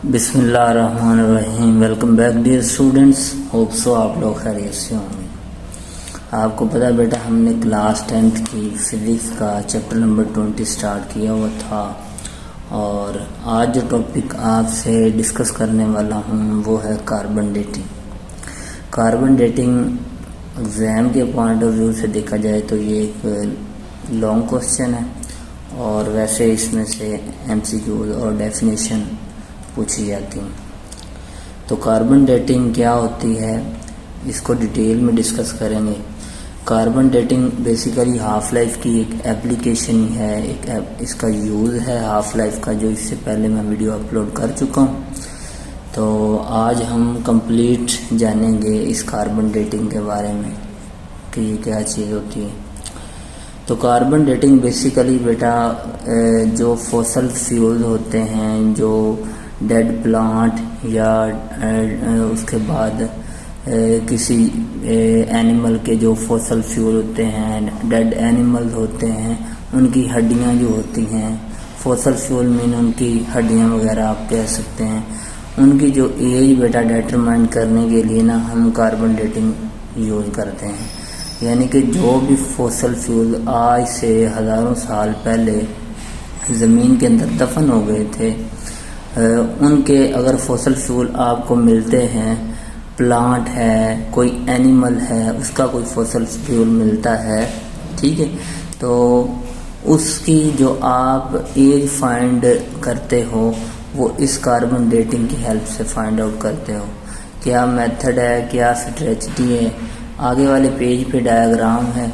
बिस्मिल्लाहिर्रहमानिर्रहीम। Welcome back dear students, hope so आप लोग खैरियत से होंगे। आपको पता है बेटा, हमने क्लास 10th की फिजिक्स का चैप्टर नंबर 20 स्टार्ट किया हुआ था और आज जो टॉपिक आपसे डिस्कस करने वाला हूँ वो है carbon dating. Carbon dating exam के पॉइंट ऑफ व्यू से देखा जाए तो ये एक लॉन्ग क्वेश्चन है और वैसे इसमें से MCQ और डेफिनेशन पूछी जाती हैं। तो कार्बन डेटिंग क्या होती है इसको डिटेल में डिस्कस करेंगे। Carbon dating basically half life की एक एप्लीकेशन है, इसका यूज़ है हाफ लाइफ का, जो इससे पहले मैं वीडियो अपलोड कर चुका हूँ। तो आज हम कंप्लीट जानेंगे इस कार्बन डेटिंग के बारे में कि ये क्या चीज़ होती है। तो कार्बन डेटिंग बेसिकली बेटा जो फॉसल फ्यूल होते हैं, जो डेड प्लांट या उसके बाद किसी एनिमल के जो फॉसल फ्यूल होते हैं, डेड एनिमल होते हैं, उनकी हड्डियां जो होती हैं, फॉसल फ्यूल मीन उनकी हड्डियां वगैरह आप कह सकते हैं, उनकी जो एज बेटा डिटरमाइन करने के लिए ना हम कार्बन डेटिंग यूज़ करते हैं। यानी कि जो भी फॉसल फ्यूल आज से हज़ारों साल पहले ज़मीन के अंदर दफन हो गए थे, उनके अगर फॉसल फ्यूल आपको मिलते हैं, प्लांट है, कोई एनिमल है, उसका कोई फॉसल फ्यूल मिलता है, ठीक है, तो उसकी जो आप एज फाइंड करते हो वो इस कार्बन डेटिंग की हेल्प से फाइंड आउट करते हो। क्या मेथड है, क्या स्ट्रेटजी है, आगे वाले पेज पे डायग्राम है,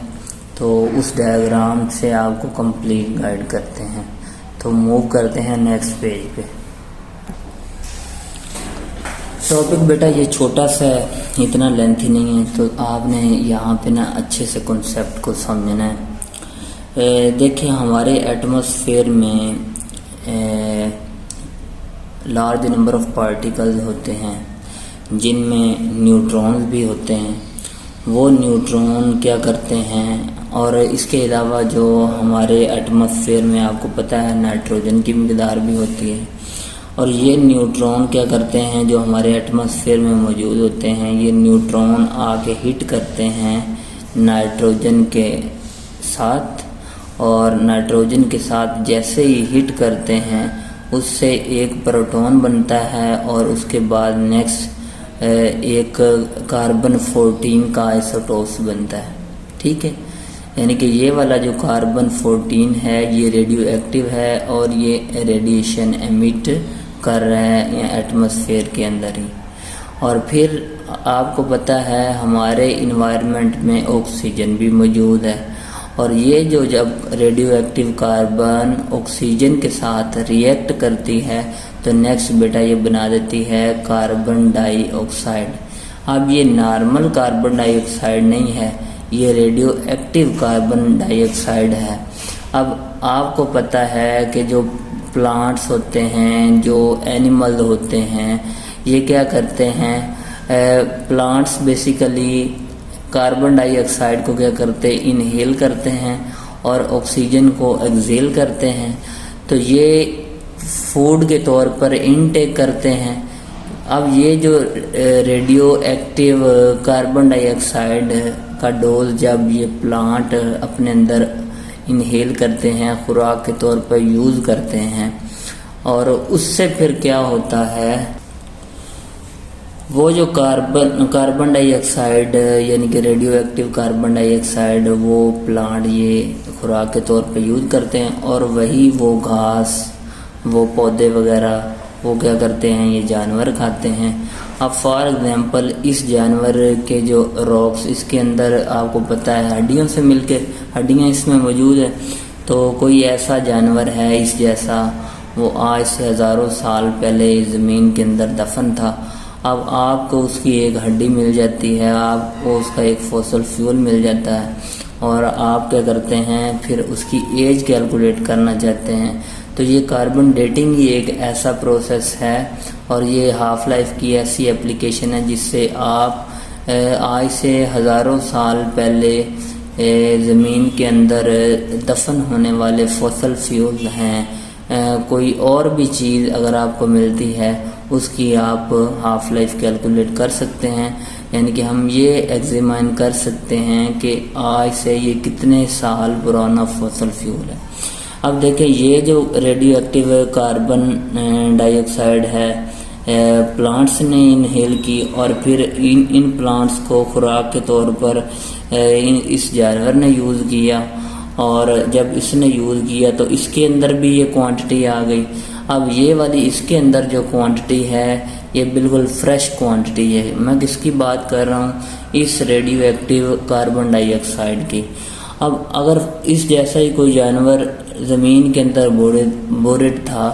तो उस डायग्राम से आपको कंप्लीट गाइड करते हैं। तो मूव करते हैं नेक्स्ट पेज पे। टॉपिक बेटा ये छोटा सा है, इतना लेंथी नहीं है, तो आपने यहाँ पे ना अच्छे से कॉन्सेप्ट को समझना है। देखिए हमारे एटमॉस्फेयर में लार्ज नंबर ऑफ पार्टिकल्स होते हैं जिनमें न्यूट्रॉन्स भी होते हैं। वो न्यूट्रॉन क्या करते हैं, और इसके अलावा जो हमारे एटमॉस्फेयर में आपको पता है नाइट्रोजन की मिक़दार भी होती है, और ये न्यूट्रॉन क्या करते हैं जो हमारे एटमॉस्फेयर में मौजूद होते हैं, ये न्यूट्रॉन आके हिट करते हैं नाइट्रोजन के साथ, और नाइट्रोजन के साथ जैसे ही हिट करते हैं उससे एक प्रोटॉन बनता है और उसके बाद नेक्स्ट एक कार्बन 14 का आइसोटोप्स बनता है, ठीक है। यानी कि ये वाला जो कार्बन 14 है ये रेडियो एक्टिव है और ये रेडिएशन एमिट कर रहा है एटमॉस्फेयर के अंदर ही। और फिर आपको पता है हमारे इन्वायरमेंट में ऑक्सीजन भी मौजूद है, और ये जो जब रेडियो एक्टिव कार्बन ऑक्सीजन के साथ रिएक्ट करती है तो नेक्स्ट बेटा ये बना देती है कार्बन डाइऑक्साइड। अब ये नॉर्मल कार्बन डाइऑक्साइड नहीं है, ये रेडियो एक्टिव कार्बन डाइऑक्साइड है। अब आपको पता है कि जो प्लांट्स होते हैं, जो एनिमल होते हैं, ये क्या करते हैं, प्लांट्स बेसिकली कार्बन डाइऑक्साइड को क्या करते हैं, इनहेल करते हैं और ऑक्सीजन को एक्सहेल करते हैं। तो ये फूड के तौर पर इनटेक करते हैं। अब ये जो रेडियो एक्टिव कार्बन डाइऑक्साइड का डोज जब ये प्लांट अपने अंदर इनहेल करते हैं, खुराक के तौर पर यूज़ करते हैं, और उससे फिर क्या होता है, वो जो कार्बन डाइऑक्साइड यानी कि रेडियो एक्टिव कार्बन डाइऑक्साइड वो प्लांट ये खुराक के तौर पर यूज़ करते हैं, और वही वो घास, वो पौधे वगैरह वो क्या करते हैं, ये जानवर खाते हैं। अब फॉर एग्जांपल इस जानवर के जो रॉक्स, इसके अंदर आपको पता है हड्डियों से मिलके हड्डियां इसमें मौजूद है, तो कोई ऐसा जानवर है इस जैसा, वो आज से हज़ारों साल पहले ज़मीन के अंदर दफन था। अब आपको उसकी एक हड्डी मिल जाती है, आपको उसका एक फॉसल फ्यूल मिल जाता है, और आप क्या करते हैं फिर उसकी एज कैलकुलेट करना चाहते हैं। तो ये कार्बन डेटिंग ही एक ऐसा प्रोसेस है, और ये हाफ लाइफ की ऐसी एप्लीकेशन है जिससे आप आज से हज़ारों साल पहले ज़मीन के अंदर दफन होने वाले फॉसल फ्यूल हैं, कोई और भी चीज़ अगर आपको मिलती है उसकी आप हाफ लाइफ कैलकुलेट कर सकते हैं। यानी कि हम ये एग्जामिन कर सकते हैं कि आज से ये कितने साल पुराना फॉसल फ्यूल है। अब देखें, ये जो रेडियो एक्टिव कार्बन डाइऑक्साइड है प्लांट्स ने इनहेल की और फिर इन प्लांट्स को खुराक के तौर पर इस जानवर ने यूज़ किया, और जब इसने यूज़ किया तो इसके अंदर भी ये क्वांटिटी आ गई। अब ये वाली इसके अंदर जो क्वांटिटी है ये बिल्कुल फ्रेश क्वांटिटी है। मैं किसकी बात कर रहा हूँ? इस रेडियो एक्टिव कार्बन डाइऑक्साइड की। अब अगर इस जैसा ही कोई जानवर ज़मीन के अंदर बोरेड था,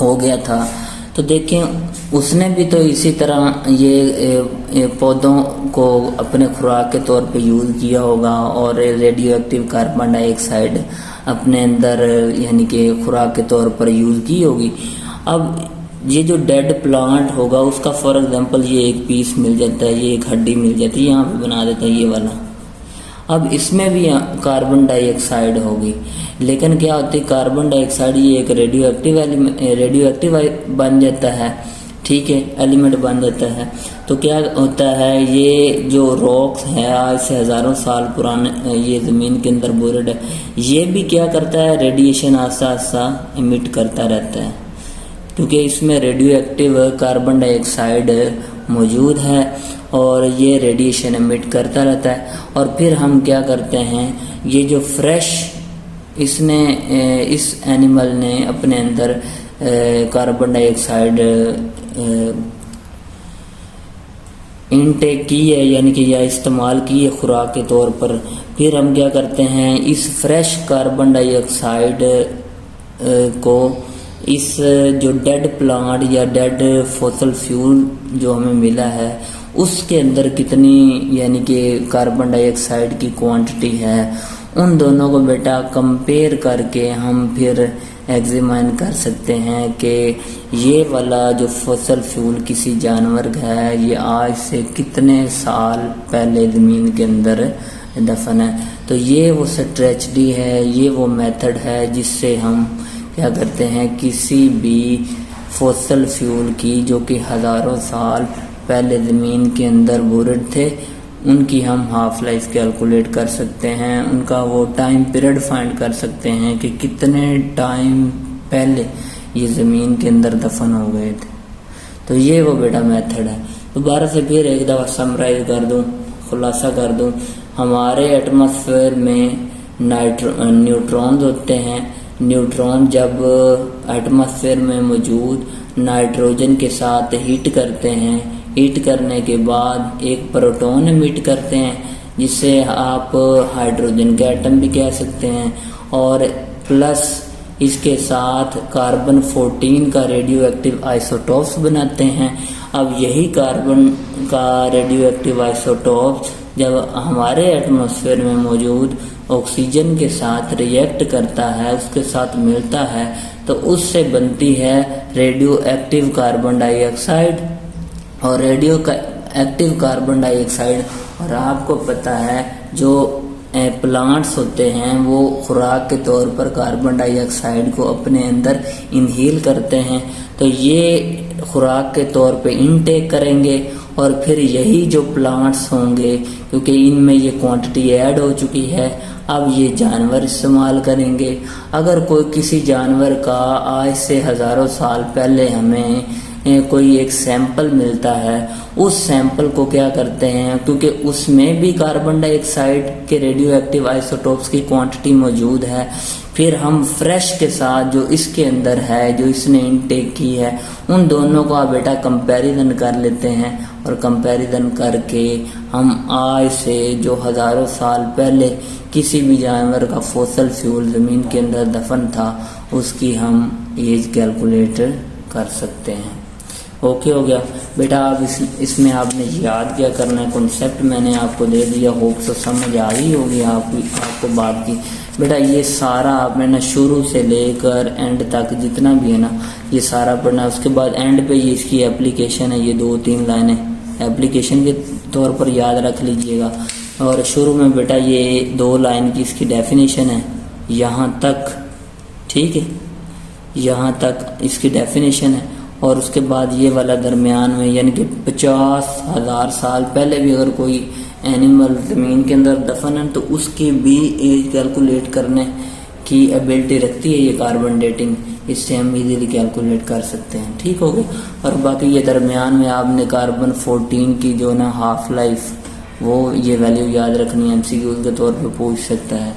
हो गया था, तो देखें उसने भी तो इसी तरह ये पौधों को अपने खुराक के तौर पे यूज़ किया होगा और रेडियो एक्टिव कार्बन डाइऑक्साइड अपने अंदर यानी कि खुराक के तौर पर यूज़ की होगी। अब ये जो डेड प्लांट होगा उसका फॉर एग्जांपल ये एक पीस मिल जाता है, ये एक हड्डी मिल जाती है, यहाँ पे बना देता है ये वाला। अब इसमें भी कार्बन डाइऑक्साइड होगी, लेकिन क्या होती है कार्बन डाइऑक्साइड ये एक रेडियो एक्टिव बन जाता है, ठीक है, एलिमेंट बन जाता है। तो क्या होता है, ये जो रॉक्स है आज से हज़ारों साल पुराने ये ज़मीन के अंदर बोरेड है, ये भी क्या करता है, रेडिएशन आस्ता आस्ता इमिट करता रहता है, क्योंकि इसमें रेडियो एक्टिव कार्बन डाइऑक्साइड मौजूद है और ये रेडिएशन एमिट करता रहता है। और फिर हम क्या करते हैं, ये जो फ्रेश इसने इस एनिमल ने अपने अंदर कार्बन डाइऑक्साइड इनटेक की है, यानी कि या इस्तेमाल की है खुराक के तौर पर, फिर हम क्या करते हैं, इस फ्रेश कार्बन डाइऑक्साइड को इस जो डेड प्लांट या डेड फॉसल फ्यूल जो हमें मिला है उसके अंदर कितनी यानी कि कार्बन डाइऑक्साइड की क्वांटिटी है, उन दोनों को बेटा कंपेयर करके हम फिर एग्जामिन कर सकते हैं कि ये वाला जो फॉसल फ्यूल किसी जानवर का है ये आज से कितने साल पहले ज़मीन के अंदर दफन है। तो ये वो स्ट्रेटजी है, ये वो मेथड है जिससे हम क्या करते हैं, किसी भी फॉसल फ्यूल की जो कि हज़ारों साल पहले ज़मीन के अंदर बोरेड थे उनकी हम हाफ लाइफ कैलकुलेट कर सकते हैं, उनका वो टाइम पीरियड फाइंड कर सकते हैं कि कितने टाइम पहले ये ज़मीन के अंदर दफन हो गए थे। तो ये वो बेटा मेथड है। दोबारा से फिर एक दफ़ा समराइज कर दूं, खुलासा कर दूं, हमारे एटमॉस्फेयर में न्यूट्रॉन्स होते हैं। न्यूट्रॉन जब एटमॉस्फेयर में मौजूद नाइट्रोजन के साथ हीट करते हैं, हीट करने के बाद एक प्रोटॉन एमिट करते हैं जिसे आप हाइड्रोजन के एटम भी कह सकते हैं, और प्लस इसके साथ कार्बन 14 का रेडियो एक्टिव आइसोटॉप्स बनाते हैं। अब यही कार्बन का रेडियो एक्टिव आइसोटॉप्स जब हमारे एटमॉस्फेयर में मौजूद ऑक्सीजन के साथ रिएक्ट करता है, उसके साथ मिलता है, तो उससे बनती है रेडियो एक्टिव कार्बन डाइऑक्साइड। और रेडियो एक्टिव कार्बन डाइऑक्साइड, और आपको पता है जो प्लांट्स होते हैं वो खुराक के तौर पर कार्बन डाइऑक्साइड को अपने अंदर इनहेल करते हैं, तो ये खुराक के तौर पे इनटेक करेंगे और फिर यही जो प्लांट्स होंगे, क्योंकि इनमें ये क्वांटिटी ऐड हो चुकी है, अब ये जानवर इस्तेमाल करेंगे। अगर कोई किसी जानवर का आज से हज़ारों साल पहले हमें कोई एक सैंपल मिलता है, उस सैंपल को क्या करते हैं, क्योंकि उसमें भी कार्बन डाइऑक्साइड के रेडियो एक्टिव आइसोटॉप्स की क्वांटिटी मौजूद है, फिर हम फ्रेश के साथ जो इसके अंदर है, जो इसने इनटेक की है, उन दोनों को आप बेटा कंपैरिजन कर लेते हैं, और कंपैरिजन करके हम आज से जो हज़ारों साल पहले किसी भी जानवर का फॉसल फ्यूल ज़मीन के अंदर दफन था उसकी हम एज कैलकुलेट कर सकते हैं। ओके हो गया बेटा। आप इसमें आपने याद क्या करना है, कॉन्सेप्ट मैंने आपको दे दिया, होप सो समझ आ रही होगी आपको बात की। बेटा ये सारा आपने ना शुरू से लेकर एंड तक जितना भी है ना ये सारा पढ़ना है। उसके बाद एंड पे ये इसकी एप्लीकेशन है, ये 2-3 लाइनें एप्लीकेशन के तौर पर याद रख लीजिएगा। और शुरू में बेटा ये 2 लाइन की इसकी डेफिनेशन है यहाँ तक, ठीक है, यहाँ तक इसकी डेफिनेशन है। और उसके बाद ये वाला दरमियान में, यानी कि 50,000 साल पहले भी अगर कोई एनिमल ज़मीन के अंदर दफन है तो उसकी भी एज कैलकुलेट करने की एबिलिटी रखती है ये कार्बन डेटिंग। इससे हम इजीली कैलकुलेट कर सकते हैं, ठीक हो गया। और बाकी ये दरमियान में आपने कार्बन 14 की जो ना हाफ लाइफ, वो ये वैल्यू याद रखनी है, एमसीक्यू के तौर पे पूछ सकता है।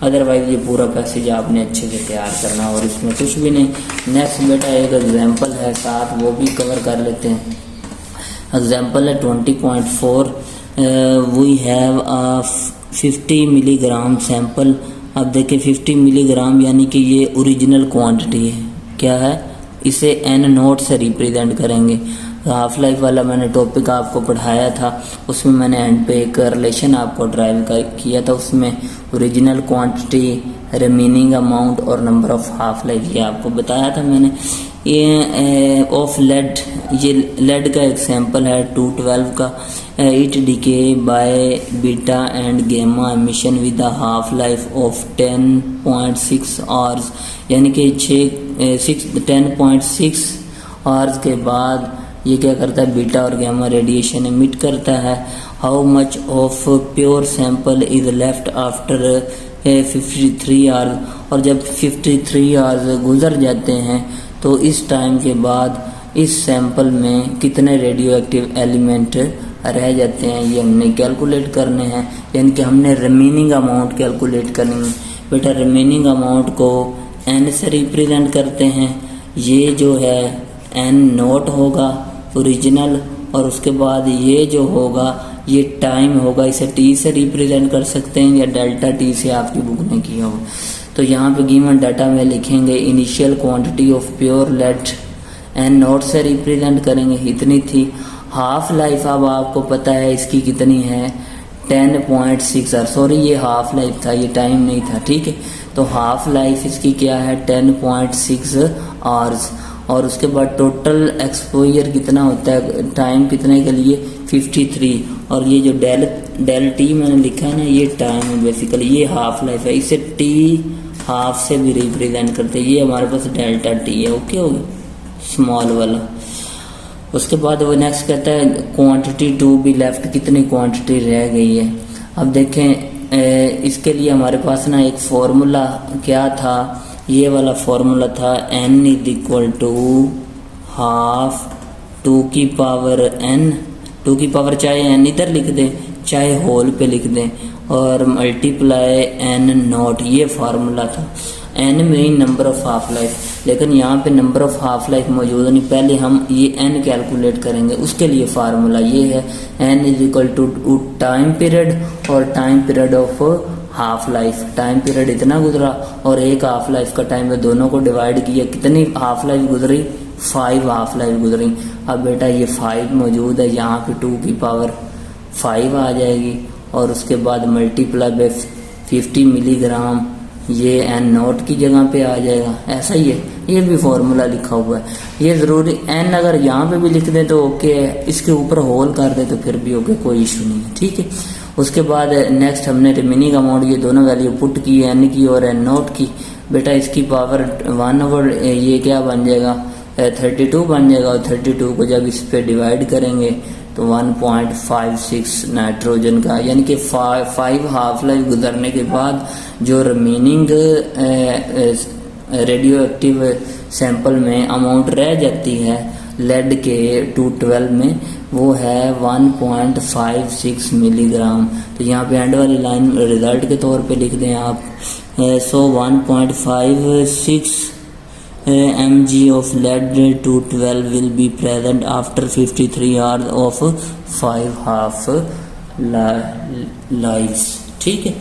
अदरवाइज ये पूरा पैसेज आपने अच्छे से तैयार करना और इसमें कुछ भी नहीं। नेक्स्ट बेटा एक एग्जांपल है साथ, वो भी कवर कर लेते हैं। एग्जांपल है 20.4, we have a 50 milligram sample. अब देखिए 50 मिलीग्राम यानी कि ये ओरिजिनल क्वांटिटी है, क्या है, इसे एन नोट से रिप्रेजेंट करेंगे। हाफ लाइफ वाला मैंने टॉपिक आपको पढ़ाया था, उसमें मैंने एंड पे एक रिलेशन आपको ड्राइव किया था। उसमें ओरिजिनल क्वांटिटी, रिमेनिंग अमाउंट और नंबर ऑफ हाफ लाइफ ये आपको बताया था मैंने। ये ऑफ लेड, ये लेड का एग्जांपल है 212 का। It decay by beta and gamma emission with a half life of 10.6 hours, यानी कि 10.6 आवर्स के बाद ये क्या करता है, बीटा और गामा रेडिएशन एमिट करता है। How much of pure sample is left after 53 hours, और जब 53 आवर्स गुजर जाते हैं तो इस टाइम के बाद इस सैंपल में कितने रेडियो एक्टिव एलिमेंट रह जाते हैं, ये हमने कैलकुलेट करने हैं। यानी कि हमने रिमेनिंग अमाउंट कैलकुलेट करनी है। बेटा रिमेनिंग अमाउंट को एन से रिप्रेजेंट करते हैं, ये जो है एन नोट होगा ओरिजिनल, और उसके बाद ये जो होगा ये टाइम होगा, इसे टी से रिप्रेजेंट कर सकते हैं या डेल्टा टी से आपकी बुक ने किया हो। तो यहाँ पे गिवन डाटा में लिखेंगे initial quantity of pure lead, N naught से रिप्रेजेंट करेंगे, इतनी थी। हाफ लाइफ अब आपको पता है इसकी कितनी है, 10.6 आवर्स। सॉरी ये हाफ लाइफ था, ये टाइम नहीं था, ठीक है। तो हाफ लाइफ इसकी क्या है, 10.6 आवर्स। और उसके बाद टोटल एक्सपोजर कितना होता है, टाइम कितने के लिए, 53। और ये जो डेल टी मैंने लिखा है ना, ये टाइम है बेसिकली, ये हाफ लाइफ है। इसे टी हाफ से भी रिप्रेजेंट करते हैं, ये हमारे पास डेल्टा टी है, ओके हो गया, स्मॉल वाला। उसके बाद वो नेक्स्ट कहता है क्वांटिटी टू बी लेफ्ट, कितनी क्वांटिटी रह गई है। अब देखें इसके लिए हमारे पास ना एक फॉर्मूला क्या था, ये वाला फॉर्मूला था n is equal to half 2 की पावर n, 2 की पावर चाहे n इधर लिख दें चाहे होल पे लिख दें, और मल्टीप्लाई n नॉट, ये फार्मूला था। n में नंबर ऑफ हाफ लाइफ, लेकिन यहाँ पे नंबर ऑफ हाफ लाइफ मौजूद नहीं, पहले हम ये n कैलकुलेट करेंगे। उसके लिए फार्मूला ये है n is equal to time period और time period of half life. Time period इतना गुजरा और एक हाफ लाइफ का टाइम, दोनों को डिवाइड किया, कितनी हाफ लाइफ गुजरी, 5 हाफ लाइफ गुजरी। अब बेटा ये 5 मौजूद है, यहाँ पे 2 की पावर 5 आ जाएगी, और उसके बाद मल्टीप्लाई बाय 50 मिलीग्राम, ये एन नोट की जगह पे आ जाएगा। ऐसा ही है, ये भी फॉर्मूला लिखा हुआ है, ये ज़रूरी एन अगर यहाँ पे भी लिख दें तो ओके है, इसके ऊपर होल कर दे तो फिर भी ओके, कोई इशू नहीं है, ठीक है। उसके बाद नेक्स्ट हमने रिमेनिंग अमाउंट ये दोनों वैल्यू पुट की, एन की और एन नोट की। बेटा इसकी पावर 1 ये क्या बन जाएगा, 32 बन जाएगा, और 32 को जब इस पे डिवाइड करेंगे तो 1.56 नाइट्रोजन का, यानी कि 5 हाफ लाइफ गुजरने के बाद जो रिमेनिंग रेडियो एक्टिव सैंपल में अमाउंट रह जाती है लेड के 212 में, वो है 1.56 मिलीग्राम। तो यहाँ पे एंड वाली लाइन रिजल्ट के तौर पे लिख दें आप। सो 1.56 mg of lead 212 will be present after 53 hours of 5 half lives, ठीक है।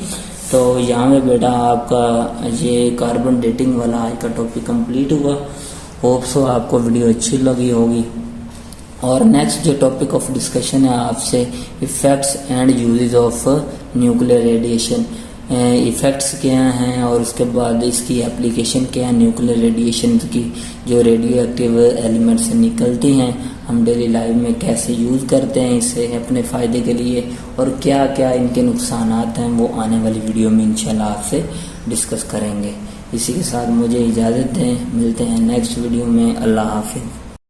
तो यहाँ पे बेटा आपका ये कार्बन डेटिंग वाला आज का टॉपिक कंप्लीट हुआ। होप सो आपको वीडियो अच्छी लगी होगी। और नेक्स्ट जो टॉपिक ऑफ डिस्कशन है आपसे, effects and uses of nuclear radiation. Effects क्या हैं और उसके बाद इसकी एप्लीकेशन क्या है, न्यूक्लियर रेडिएशन की जो रेडियो एक्टिव एलिमेंट से निकलती हैं, हम डेली लाइफ में कैसे यूज़ करते हैं इसे अपने फ़ायदे के लिए, और क्या क्या इनके नुकसानात हैं वो आने वाली वीडियो में इंशाल्लाह आपसे डिस्कस करेंगे। इसी के साथ मुझे इजाज़त दें, मिलते हैं नेक्स्ट वीडियो में। अल्लाह हाफिज़।